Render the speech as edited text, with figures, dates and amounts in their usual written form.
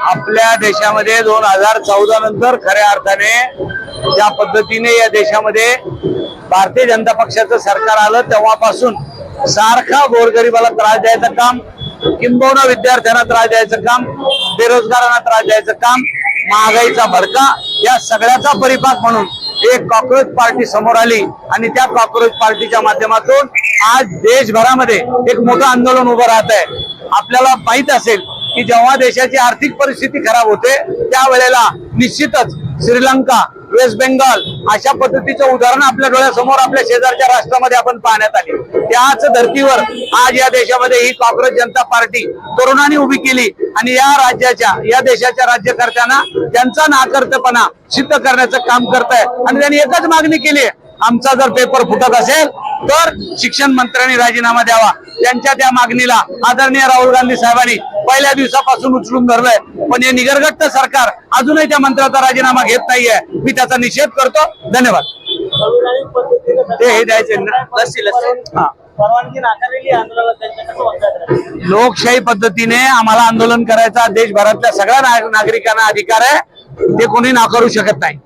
आपल्या देशामध्ये 2014 नंतर खऱ्या अर्थाने ज्या पद्धतीने या देशामध्ये भारतीय जनता पक्षाचं सरकार आलं तेव्हापासून सारखा गोरगरिबाला त्रास द्यायचं काम, किंबहुना विद्यार्थ्यांना त्रास द्यायचं काम, बेरोजगारांना त्रास द्यायचं काम, महागाईचा भडका, या सगळ्याचा परिपाक म्हणून एक कॉक्रोच पार्टी समोर आली आणि त्या कॉक्रोच पार्टीच्या माध्यमातून आज देशभरामध्ये एक मोठं आंदोलन उभं राहत आहे। आपल्याला माहित असेल की जेव्हा देशाची आर्थिक परिस्थिती खराब होते त्यावेळेला निश्चितच श्रीलंका, वेस्ट बेंगाल अशा पद्धतीचं उदाहरण आपल्या डोळ्यासमोर आपल्या शेजारच्या राष्ट्रामध्ये आपण पाहण्यात आली। त्याच धर्तीवर आज या देशामध्ये ही कॉक्रोच जनता पार्टी तरुणांनी उभी केली आणि या राज्याच्या, या देशाच्या राज्यकर्त्यांना त्यांचा नाकर्तेपणा सिद्ध करण्याचं काम करत आहे आणि त्यांनी एकच मागणी केली आहे, आमचा जर पेपर फुटत असेल तर शिक्षण मंत्र्यांनी राजीनामा द्यावा। त्यांच्या त्या मागणीला आदरणीय राहुल गांधी साहेबांनी पहिल्या दिवसापासून उचलून धरलंय, पण हे निगरगट्ट सरकार अजूनही त्या मंत्र्याचा राजीनामा घेत नाहीये। मी त्याचा निषेध करतो। धन्यवाद। हे द्यायचे लोकशाही पद्धतीने आम्हाला आंदोलन करायचा देशभरातल्या सगळ्या नागरिकांना अधिकार आहे, ते कोणी नाकारू शकत नाही।